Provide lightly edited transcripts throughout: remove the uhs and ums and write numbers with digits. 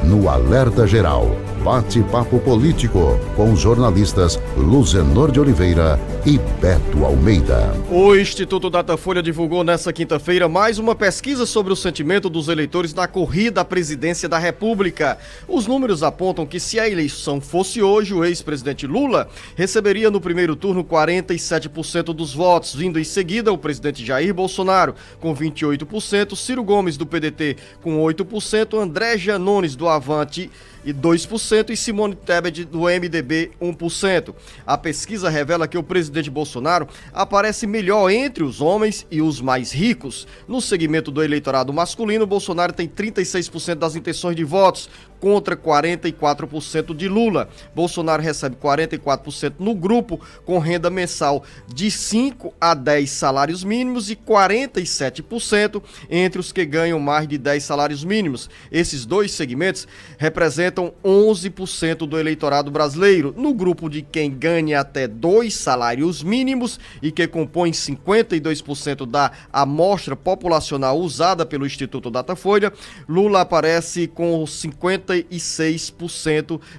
no Alerta Geral. Bate-papo político com os jornalistas Luzenor de Oliveira e Beto Almeida. O Instituto Datafolha divulgou nesta quinta-feira mais uma pesquisa sobre o sentimento dos eleitores na corrida à presidência da República. Os números apontam que se a eleição fosse hoje, o ex-presidente Lula receberia no primeiro turno 47% dos votos, vindo em seguida o presidente Jair Bolsonaro com 28%, Ciro Gomes do PDT com 8%, André Janones do Avante e 2% e Simone Tebet do MDB 1%. A pesquisa revela que o presidente Bolsonaro aparece melhor entre os homens e os mais ricos. No segmento do eleitorado masculino, Bolsonaro tem 36% das intenções de votos, contra 44% de Lula. Bolsonaro recebe 44% no grupo com renda mensal de 5 a 10 salários mínimos e 47% entre os que ganham mais de 10 salários mínimos. Esses dois segmentos representam 11% do eleitorado brasileiro. No grupo de quem ganha até 2 salários mínimos e que compõe 52% da amostra populacional usada pelo Instituto Datafolha, Lula aparece com 56%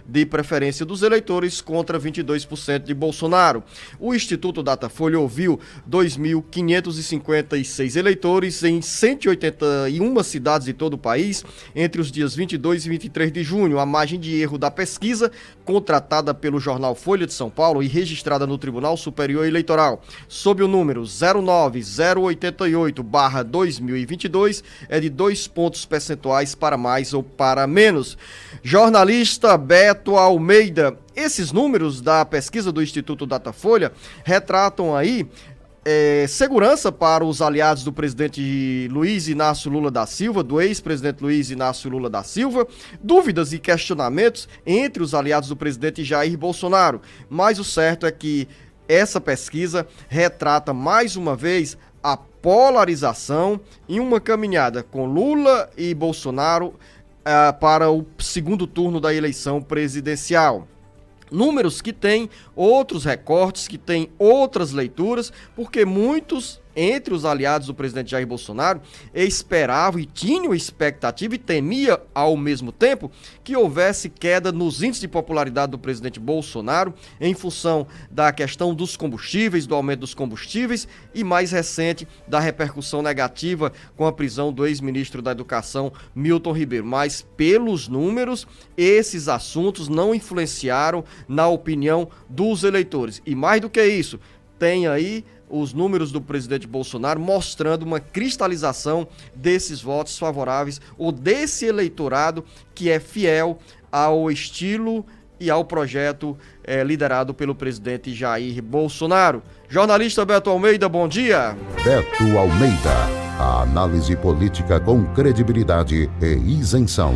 de preferência dos eleitores contra 22% de Bolsonaro. O Instituto Datafolha ouviu 2.556 eleitores em 181 cidades de todo o país entre os dias 22 e 23 de junho. A margem de erro da pesquisa, contratada pelo jornal Folha de São Paulo e registrada no Tribunal Superior Eleitoral, sob o número 09088/2022, é de 2 pontos percentuais para mais ou para menos. Jornalista Beto Almeida, esses números da pesquisa do Instituto Datafolha retratam aí segurança para os aliados do presidente Luiz Inácio Lula da Silva, do ex-presidente Luiz Inácio Lula da Silva, dúvidas e questionamentos entre os aliados do presidente Jair Bolsonaro. Mas o certo é que essa pesquisa retrata mais uma vez a polarização em uma caminhada com Lula e Bolsonaro para o segundo turno da eleição presidencial. Números que têm outros recortes, que têm outras leituras, porque muitos entre os aliados do presidente Jair Bolsonaro esperavam e tinham expectativa e temia ao mesmo tempo que houvesse queda nos índices de popularidade do presidente Bolsonaro em função da questão dos combustíveis, do aumento dos combustíveis e mais recente da repercussão negativa com a prisão do ex-ministro da Educação Milton Ribeiro. Mas pelos números, esses assuntos não influenciaram na opinião dos eleitores. E mais do que isso, tem aí os números do presidente Bolsonaro mostrando uma cristalização desses votos favoráveis ou desse eleitorado que é fiel ao estilo e ao projeto liderado pelo presidente Jair Bolsonaro. Jornalista Beto Almeida, bom dia. Beto Almeida, a análise política com credibilidade e isenção.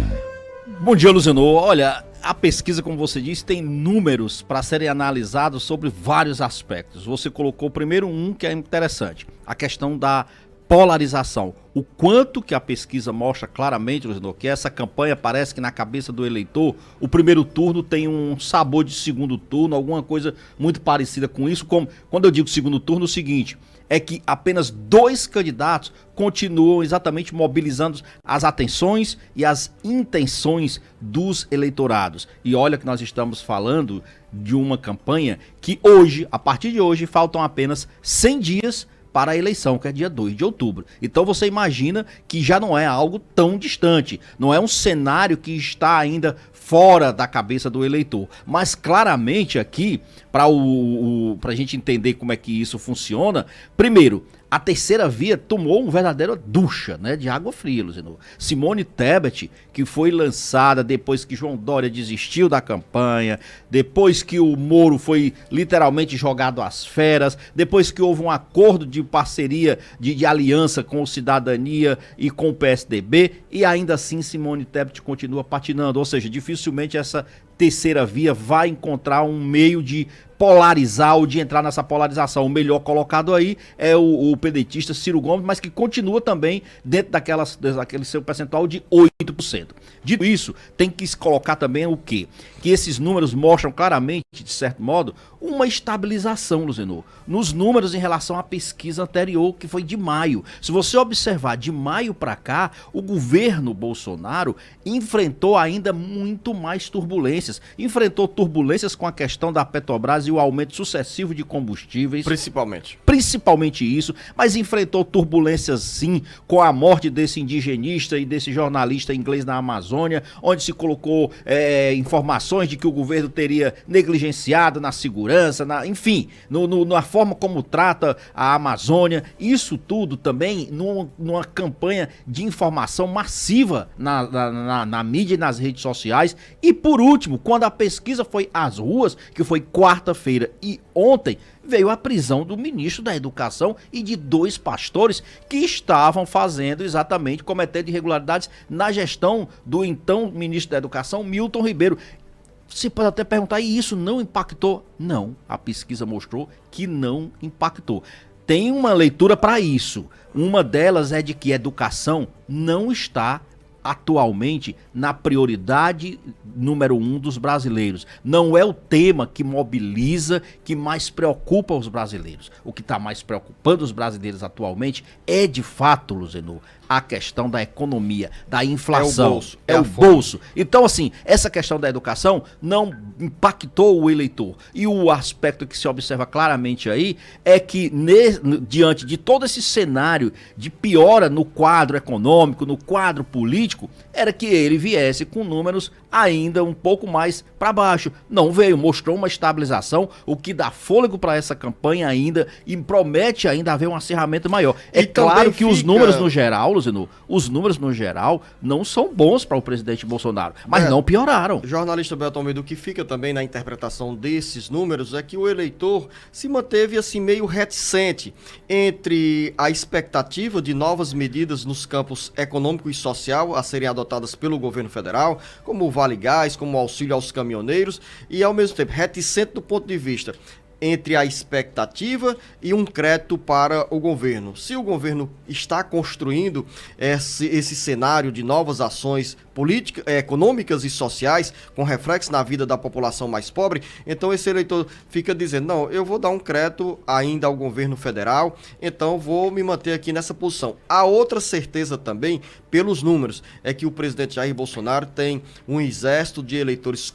Bom dia, Luzenor. Olha, a pesquisa, como você disse, tem números para serem analisados sobre vários aspectos. Você colocou primeiro um que é interessante, a questão da polarização. O quanto que a pesquisa mostra claramente, Luzenor, que essa campanha parece que na cabeça do eleitor, o primeiro turno tem um sabor de segundo turno, alguma coisa muito parecida com isso. Como, quando eu digo segundo turno, é o seguinte, é que apenas 2 candidatos continuam exatamente mobilizando as atenções e as intenções dos eleitorados. E olha que nós estamos falando de uma campanha que hoje, a partir de hoje, faltam apenas 100 dias para a eleição, que é dia 2 de outubro. Então você imagina que já não é algo tão distante, não é um cenário que está ainda fora da cabeça do eleitor. Mas claramente aqui, para a gente entender como é que isso funciona, primeiro, a terceira via tomou uma verdadeira ducha, né, de água fria, Luzenor. Simone Tebet, que foi lançada depois que João Dória desistiu da campanha, depois que o Moro foi literalmente jogado às feras, depois que houve um acordo de parceria, de aliança com o Cidadania e com o PSDB, e ainda assim Simone Tebet continua patinando, ou seja, dificilmente essa terceira via vai encontrar um meio de polarizar ou de entrar nessa polarização. O melhor colocado aí é o pedetista Ciro Gomes, mas que continua também dentro daquele seu percentual de 8%. 1%. Dito isso, tem que se colocar também o quê? Que esses números mostram claramente, de certo modo, uma estabilização, Luzenor, nos números em relação à pesquisa anterior, que foi de maio. Se você observar de maio para cá, o governo Bolsonaro enfrentou ainda muito mais turbulências. Enfrentou turbulências com a questão da Petrobras e o aumento sucessivo de combustíveis. Principalmente isso, mas enfrentou turbulências sim com a morte desse indigenista e desse jornalista inglês na Amazônia, onde se colocou informações de que o governo teria negligenciado na segurança, enfim, na forma como trata a Amazônia. Isso tudo também numa campanha de informação massiva na mídia e nas redes sociais. E por último, quando a pesquisa foi às ruas, que foi quarta-feira e ontem, veio a prisão do ministro da Educação e de 2 pastores que estavam fazendo exatamente, cometendo irregularidades na gestão do então ministro da Educação, Milton Ribeiro. Você pode até perguntar, e isso não impactou? Não, a pesquisa mostrou que não impactou. Tem uma leitura para isso. Uma delas é de que educação não está atualmente na prioridade número 1 dos brasileiros. Não é o tema que mobiliza, que mais preocupa os brasileiros. O que está mais preocupando os brasileiros atualmente é, de fato, Luzenor, a questão da economia, da inflação. É o bolso. Então, assim, essa questão da educação não impactou o eleitor. E o aspecto que se observa claramente aí é que, diante de todo esse cenário de piora no quadro econômico, no quadro político, era que ele viesse com números ainda um pouco mais para baixo. Não veio, mostrou uma estabilização, o que dá fôlego para essa campanha ainda e promete ainda haver um acirramento maior. É claro que os números no geral, Luzenor, os números no geral não são bons para o presidente Bolsonaro, mas não pioraram. Jornalista Beto Almeida, o que fica também na interpretação desses números é que o eleitor se manteve assim meio reticente entre a expectativa de novas medidas nos campos econômico e social a serem adotadas pelo governo federal, como o Vale Gás, como o auxílio aos caminhoneiros, e ao mesmo tempo reticente do ponto de vista entre a expectativa e um crédito para o governo. Se o governo está construindo esse cenário de novas ações políticas, econômicas e sociais com reflexo na vida da população mais pobre, então esse eleitor fica dizendo, não, eu vou dar um crédito ainda ao governo federal, então vou me manter aqui nessa posição. A outra certeza também, pelos números, é que o presidente Jair Bolsonaro tem um exército de eleitores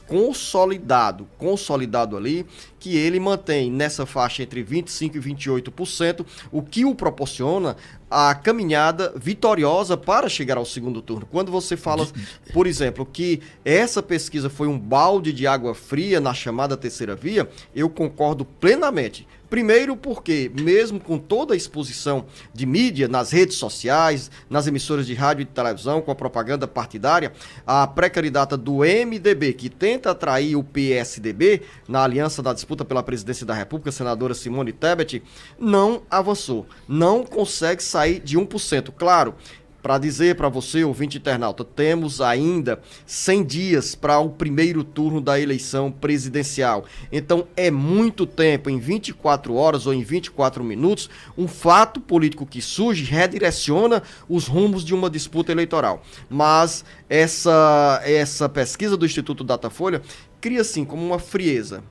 consolidado ali, que ele mantém nessa faixa entre 25% e 28%, o que o proporciona a caminhada vitoriosa para chegar ao segundo turno. Quando você fala, por exemplo, que essa pesquisa foi um balde de água fria na chamada terceira via, eu concordo plenamente. Primeiro porque, mesmo com toda a exposição de mídia nas redes sociais, nas emissoras de rádio e de televisão, com a propaganda partidária, a pré-candidata do MDB, que tenta atrair o PSDB na aliança da disputa pela presidência da República, a senadora Simone Tebet, não avançou, não consegue sair de 1%. Claro, para dizer para você, ouvinte internauta, temos ainda 100 dias para o primeiro turno da eleição presidencial. Então é muito tempo, em 24 horas ou em 24 minutos, um fato político que surge redireciona os rumos de uma disputa eleitoral. Mas essa pesquisa do Instituto Datafolha cria assim como uma frieza.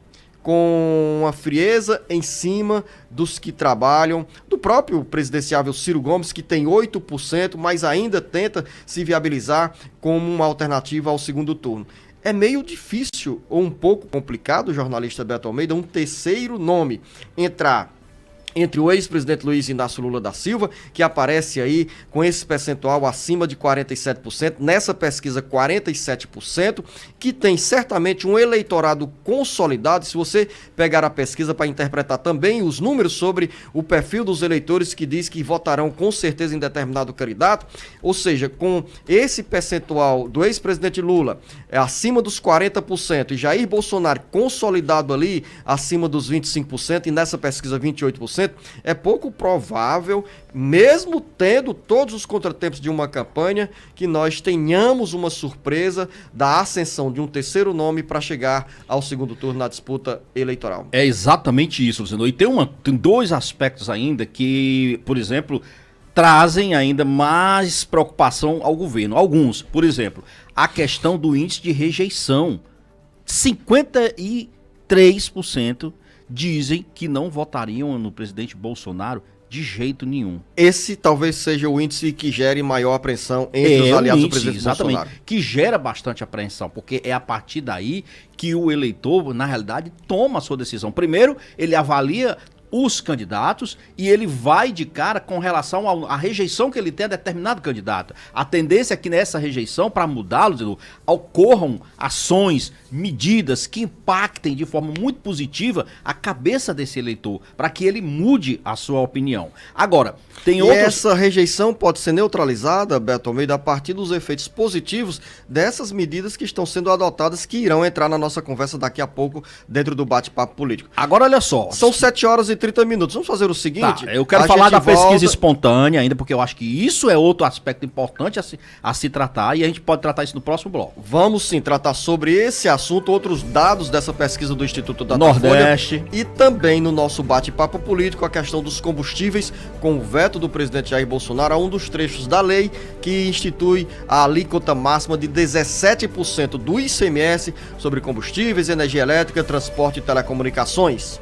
Com uma frieza em cima dos que trabalham, do próprio presidenciável Ciro Gomes, que tem 8%, mas ainda tenta se viabilizar como uma alternativa ao segundo turno. É meio difícil ou um pouco complicado, jornalista Beto Almeida, um terceiro nome entrar entre o ex-presidente Luiz Inácio Lula da Silva, que aparece aí com esse percentual acima de 47%, nessa pesquisa 47%, que tem certamente um eleitorado consolidado. Se você pegar a pesquisa para interpretar também os números sobre o perfil dos eleitores que diz que votarão com certeza em determinado candidato, ou seja, com esse percentual do ex-presidente Lula acima dos 40% e Jair Bolsonaro consolidado ali acima dos 25% e nessa pesquisa 28%, é pouco provável, mesmo tendo todos os contratempos de uma campanha, que nós tenhamos uma surpresa da ascensão de um terceiro nome para chegar ao segundo turno na disputa eleitoral. É exatamente isso, Luciano. E tem 2 aspectos ainda que, por exemplo, trazem ainda mais preocupação ao governo. Alguns, por exemplo, a questão do índice de rejeição. 53% dizem que não votariam no presidente Bolsonaro de jeito nenhum. Esse talvez seja o índice que gere maior apreensão entre os aliados do presidente exatamente, Bolsonaro. Que gera bastante apreensão, porque é a partir daí que o eleitor, na realidade, toma a sua decisão. Primeiro, ele avalia os candidatos e ele vai de cara com relação à rejeição que ele tem a determinado candidato. A tendência é que nessa rejeição, para mudá-lo, ocorram ações, medidas que impactem de forma muito positiva a cabeça desse eleitor, para que ele mude a sua opinião. Agora, tem outros... essa rejeição pode ser neutralizada, Beto Almeida, a partir dos efeitos positivos dessas medidas que estão sendo adotadas, que irão entrar na nossa conversa daqui a pouco, dentro do bate-papo político. Agora, olha só. São 7 horas e 30 minutos. Vamos fazer o seguinte... Eu quero falar da pesquisa espontânea ainda, porque eu acho que isso é outro aspecto importante a se tratar, e a gente pode tratar isso no próximo bloco. Vamos sim tratar sobre esse assunto, outros dados dessa pesquisa do Instituto Datafolha. Nordeste. E também no nosso bate-papo político, a questão dos combustíveis, com o veto do presidente Jair Bolsonaro a um dos trechos da lei que institui a alíquota máxima de 17% do ICMS sobre combustíveis, energia elétrica, transporte e telecomunicações.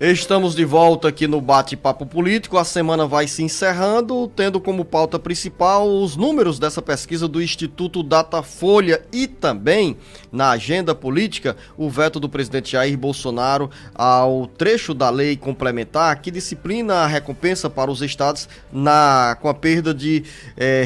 Estamos de volta aqui no Bate-Papo Político. A semana vai se encerrando, tendo como pauta principal os números dessa pesquisa do Instituto Datafolha e também, na agenda política, o veto do presidente Jair Bolsonaro ao trecho da lei complementar que disciplina a recompensa para os estados com a perda de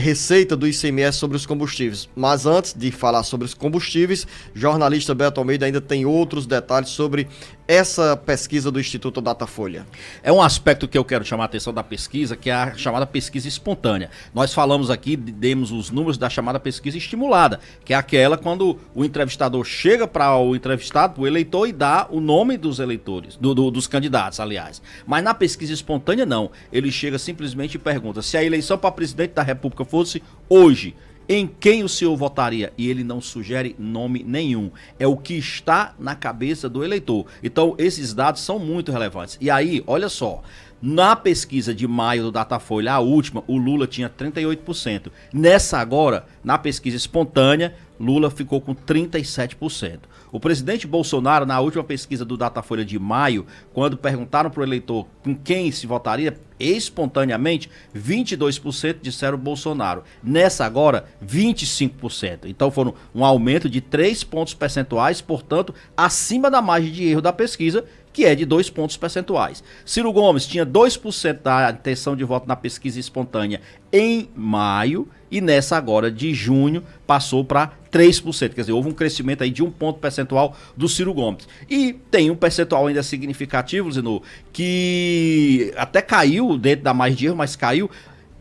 receita do ICMS sobre os combustíveis. Mas antes de falar sobre os combustíveis, jornalista Beto Almeida ainda tem outros detalhes sobre essa pesquisa do Instituto Datafolha. É um aspecto que eu quero chamar a atenção da pesquisa, que é a chamada pesquisa espontânea. Nós falamos aqui, demos os números da chamada pesquisa estimulada, que é aquela quando o entrevistador chega para o entrevistado, para o eleitor, e dá o nome dos eleitores, dos candidatos, aliás. Mas na pesquisa espontânea, não. Ele chega simplesmente e pergunta: se a eleição para presidente da República fosse hoje, em quem o senhor votaria? E ele não sugere nome nenhum. É o que está na cabeça do eleitor. Então, esses dados são muito relevantes. E aí, olha só, na pesquisa de maio do Datafolha, a última, o Lula tinha 38%. Nessa agora, na pesquisa espontânea, Lula ficou com 37%. O presidente Bolsonaro, na última pesquisa do Datafolha de maio, quando perguntaram para o eleitor com quem se votaria, espontaneamente, 22% disseram Bolsonaro. Nessa agora, 25%. Então foram um aumento de 3 pontos percentuais, portanto, acima da margem de erro da pesquisa, que é de 2 pontos percentuais. Ciro Gomes tinha 2% da intenção de voto na pesquisa espontânea em maio, e nessa agora de junho passou para 3%, quer dizer, houve um crescimento aí de 1 ponto percentual do Ciro Gomes. E tem um percentual ainda significativo, Zeno, que até caiu dentro da margem de erro, mas caiu.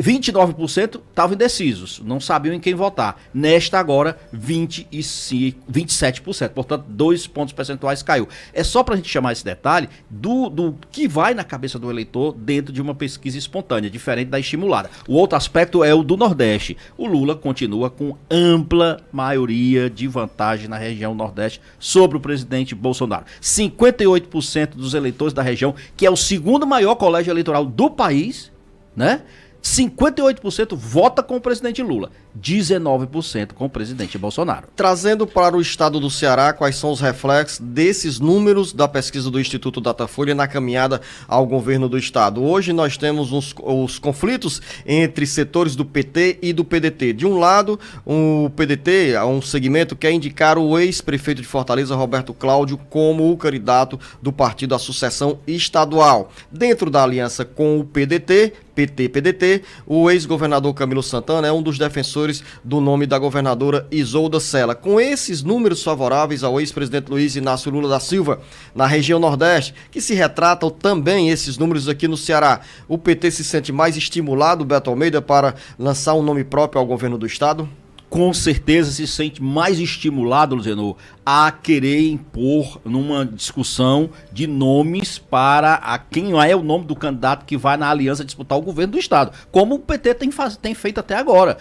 29% estavam indecisos, não sabiam em quem votar. Nesta agora, 27%. Portanto, 2 pontos percentuais caiu. É só para a gente chamar esse detalhe do que vai na cabeça do eleitor dentro de uma pesquisa espontânea, diferente da estimulada. O outro aspecto é o do Nordeste. O Lula continua com ampla maioria de vantagem na região Nordeste sobre o presidente Bolsonaro. 58% dos eleitores da região, que é o segundo maior colégio eleitoral do país, né? 58% vota com o presidente Lula, 19% com o presidente Bolsonaro. Trazendo para o estado do Ceará, quais são os reflexos desses números da pesquisa do Instituto Datafolha na caminhada ao governo do estado? Hoje nós temos os conflitos entre setores do PT e do PDT. De um lado, o PDT, um segmento, quer indicar o ex-prefeito de Fortaleza, Roberto Cláudio, como o candidato do partido à sucessão estadual. Dentro da aliança com o PDT, PT-PDT, o ex-governador Camilo Santana é um dos defensores do nome da governadora Isolda Sela. Com esses números favoráveis ao ex-presidente Luiz Inácio Lula da Silva na região Nordeste, que se retratam também esses números aqui no Ceará, o PT se sente mais estimulado, Beto Almeida, para lançar um nome próprio ao governo do estado? Com certeza se sente mais estimulado, Luciano, a querer impor numa discussão de nomes para quem é o nome do candidato que vai na aliança disputar o governo do estado, como o PT tem feito até agora.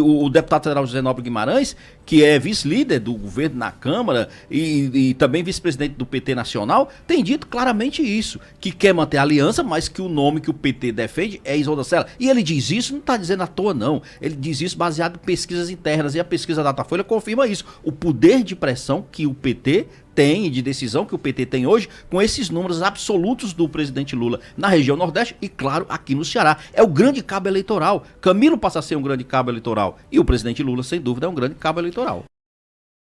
O deputado federal José Nobre Guimarães, que é vice-líder do governo na Câmara e também vice-presidente do PT nacional, tem dito claramente isso, que quer manter a aliança, mas que o nome que o PT defende é Isolda Sela. E ele diz isso, não está dizendo à toa não, ele diz isso baseado em pesquisas internas, e a pesquisa Datafolha confirma isso, o poder de pressão que o PT tem, de decisão que o PT tem hoje, com esses números absolutos do presidente Lula na região Nordeste e, claro, aqui no Ceará. É o grande cabo eleitoral. Camilo passa a ser um grande cabo eleitoral e o presidente Lula, sem dúvida, é um grande cabo eleitoral.